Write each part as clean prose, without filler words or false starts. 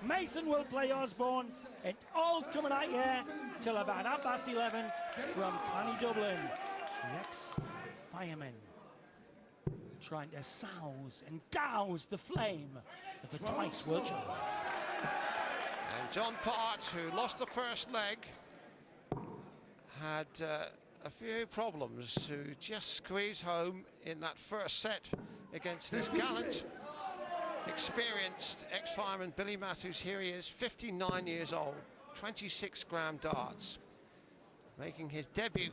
Mason will play Osborne. It all coming out here till about 11:30 from Connie Dublin. The ex-fireman trying to souse and douse the flame of the twice world champion. And John Part, who lost the first leg, had a few problems to just squeeze home in that first set against this gallant, experienced ex-fireman Billy Matthews. Here he is, 59 years old, 26-gram darts, making his debut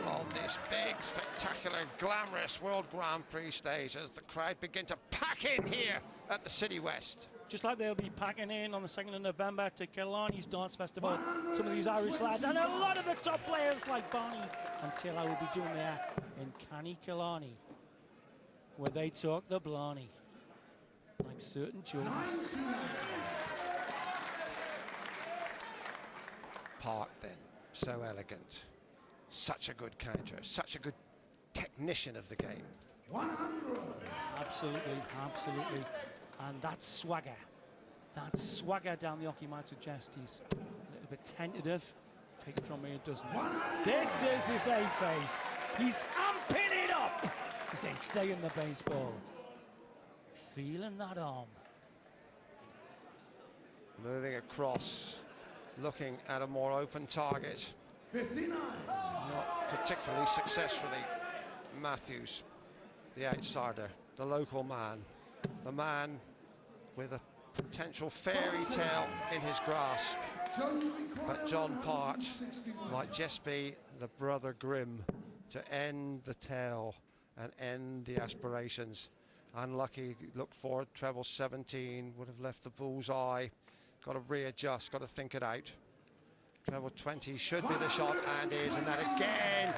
on this big, spectacular, glamorous World Grand Prix stage as the crowd begin to pack in here at the City West. Just like they'll be packing in on the 2nd of November to Killarney's Dance Festival, some of these Irish lads and a lot of the top players like Barney and Taylor will be doing there in Canny Killarney, where they talk the Blarney like certain jokes. Part then, so elegant, such a good counter, such a good technician of the game. 100. Absolutely, absolutely. And that swagger down the hockey might suggest he's a little bit tentative. Take it from me, it doesn't. This is his A-face. He's amping it up, as they say in the baseball. Feeling that arm. Moving across, looking at a more open target. 59. Not particularly successfully. Matthews, the outsider, the local man, the man with a potential fairy tale in his grasp. But John Part might just be the brother Grimm to end the tale and end the aspirations. Unlucky, looked forward, treble 17, would have left the bullseye. Got to readjust, got to think it out. Treble 20 should be the shot, and is, and that again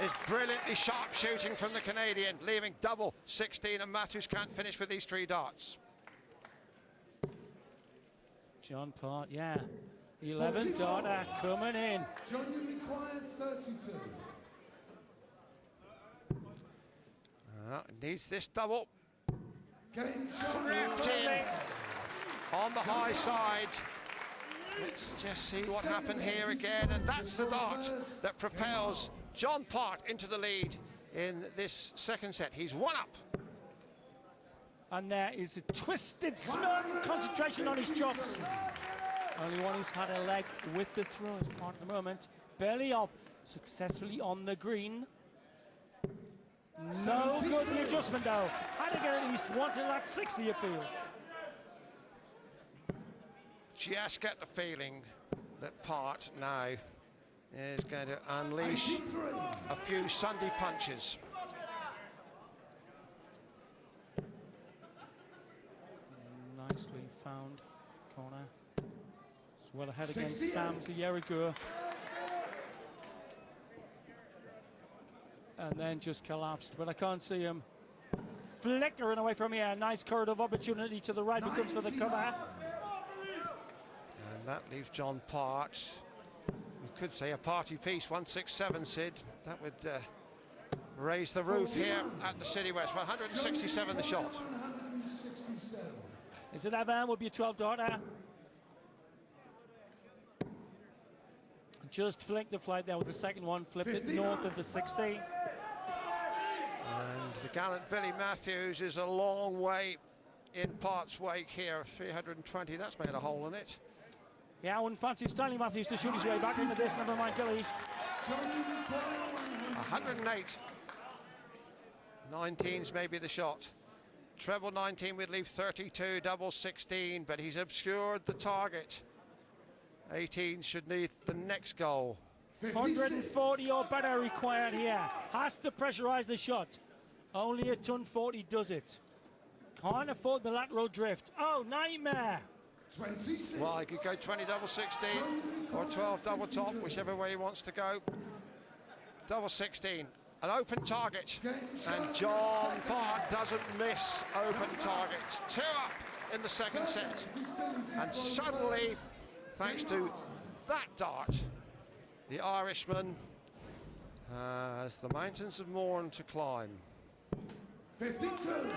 is brilliantly sharp shooting from the Canadian, leaving double 16, and Matthews can't finish with these 3 darts. John Part, yeah. 11 darter coming in. John, you require 32. Needs this double. Game Ripped in on the high side. Let's just see what happened here again, and that's the dart that propels John Part into the lead in this second set. He's 1 up. And there is a twisted snug concentration on his chops. Only one who's had a leg with the throw is Part at the moment. Belly off, successfully on the green. No good the adjustment though. Had to get at least once in that 60 appeal. Just get the feeling that Part now is going to unleash a few Sunday punches. Nicely found corner. It's well ahead against Sam's a year ago. And then just collapsed, but I can't see him flickering away from here. Nice corridor of opportunity to the right, who comes for the cover. And that leaves John Part, we could say a party piece, 167, Sid. That would raise the roof here at the City West. 167 the shot. 167. Is it Evan? Would be a 12 darter. Just flicked the flight there with the second one, flipped it north of the 60. And the gallant Billy Matthews is a long way in Part's wake here, 320, that's made a hole in it. Yeah, I wouldn't fancy Stanley Matthews to shoot his way back into this, never mind Billy. 108. 19's maybe the shot. Treble 19 would leave 32, double 16, but he's obscured the target. 18 should need the next goal. 140 or better required here. Has to pressurize the shot. Only a ton 40 does it. Can't afford the lateral drift. Oh, nightmare. 26. Well, he could go 20 double 16 or 12 double top, whichever way he wants to go. Double 16, an open target, and John Part doesn't miss open targets. 2 up in the second set, and suddenly, thanks to that dart, the Irishman has the mountains of Mourne to climb. 52.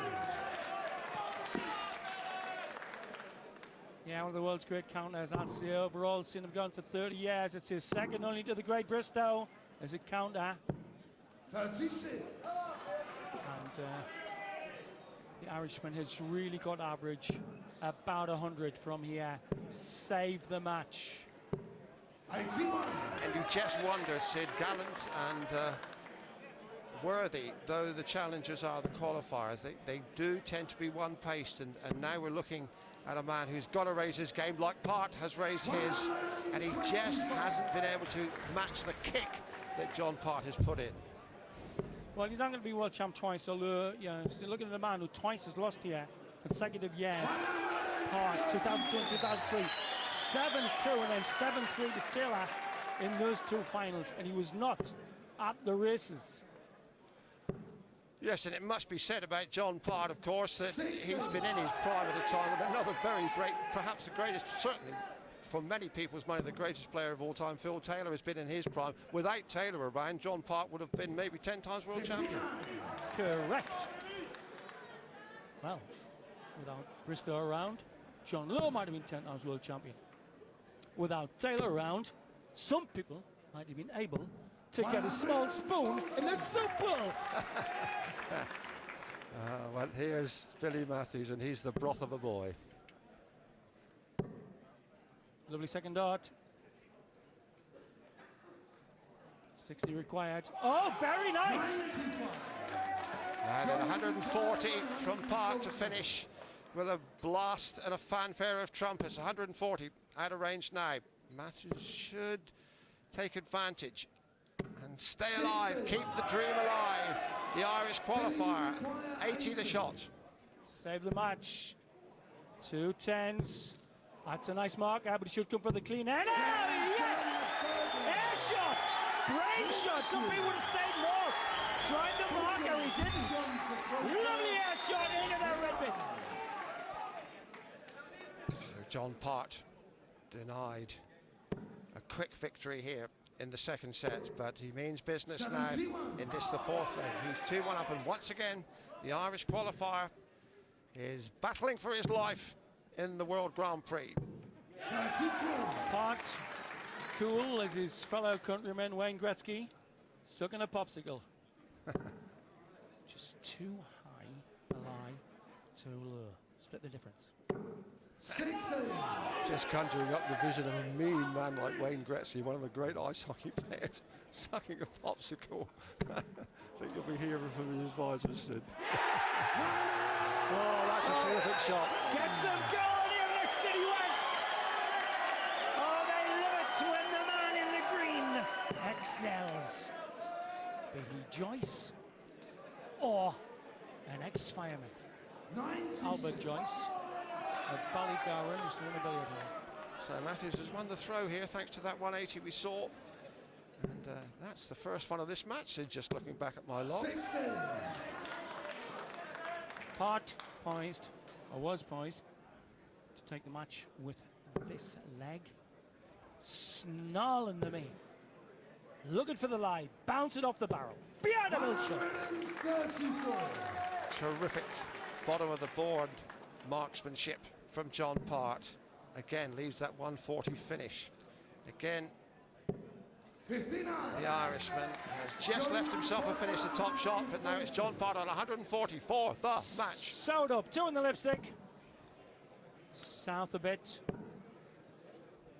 Yeah, one of the world's great counters. That's the overall. Seen him going for 30 years. It's his second only to the great Bristow as a counter. 36. And the Irishman has really got average about 100 from here to save the match. 81. And you just wonder, Sid, gallant and worthy, though the challengers are the qualifiers, they do tend to be one-paced, and now we're looking at a man who's got to raise his game like Part has raised his, and he just hasn't been able to match the kick that John Part has put in. Well, you're not going to be world champ twice, although, you know, still looking at a man who twice has lost here, consecutive years. Part, 2002 and 2003, 7-2 and then 7-3 to Taylor in those two finals, and he was not at the races. Yes, and it must be said about John Part, of course, that he's been in his prime at a time with another very great, perhaps the greatest, certainly for many people's money, the greatest player of all time. Phil Taylor has been in his prime. Without Taylor around, John Part would have been maybe 10 times world champion. Correct. Well, without Bristow around, John Lowe might have been 10 times world champion. Without Taylor around, some people might have been able to get a small spoon in the soup bowl. Well, here's Billy Matthews, and he's the broth of a boy. Lovely second dart. 60 required. Oh, very nice. And 140 from Park to finish with a blast and a fanfare of trumpets. 140 out of range now. Matthews should take advantage and stay alive, keep the dream alive. The Irish qualifier, 80 the shot. Save the match. 2 10s. That's a nice mark, but he should come for the clean end. Oh, yes! Air shot! Brain shot! Somebody would have stayed more. Tried the marker, he didn't. Lovely air shot into that red bit. So John Part denied a quick victory here in the second set, but he means business now in this, the fourth leg. He's 2-1 up, and once again, the Irish qualifier is battling for his life in the World Grand Prix. Part cool as his fellow countryman Wayne Gretzky, sucking a popsicle. Just too high a lie, too low. Split the difference. 60. Just conjuring up the vision of a mean man like Wayne Gretzky, one of the great ice hockey players, sucking a popsicle. I think you'll be hearing from his advisors, Sid. Oh, that's a terrific shot. Gets them going here in the City West. Oh, they love it when the man in the green excels. Be he Joyce or an ex-fireman. Albert Joyce of Ballygowan is the winner billiard hall. So Matthews has won the throw here thanks to that 180 we saw. And that's the first one of this match, Sid, just looking back at my log. 60. Part poised, or was poised, to take the match with this leg. Snarling them in. Looking for the lie, bounce it off the barrel. Behind the middle shot. 134. Terrific bottom of the board marksmanship from John Part. Again, leaves that 140 finish. Again, 59. the Irishman has just left himself a finish, the top shot, but now it's John Part on 140 for the match. Sewed up, 2 in the lipstick. South a bit.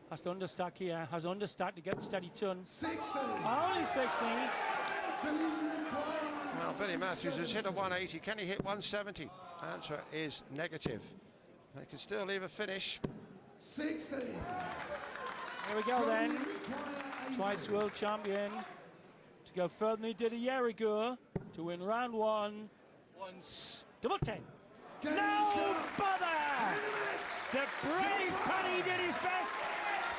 Has to understack here, has understack to get the steady turn. 60. Only 16. Well, Billy Matthews has hit a 180. Can he hit 170? Answer is negative. They can still leave a finish. 60. Here we go then. Twice world champion. To go further than he did a year ago. To win round 1. Once. Double 10. No bother! The brave Paddy did his best,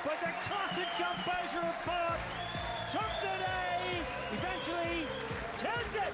but the classic composure of Part took the day. Eventually, tells it.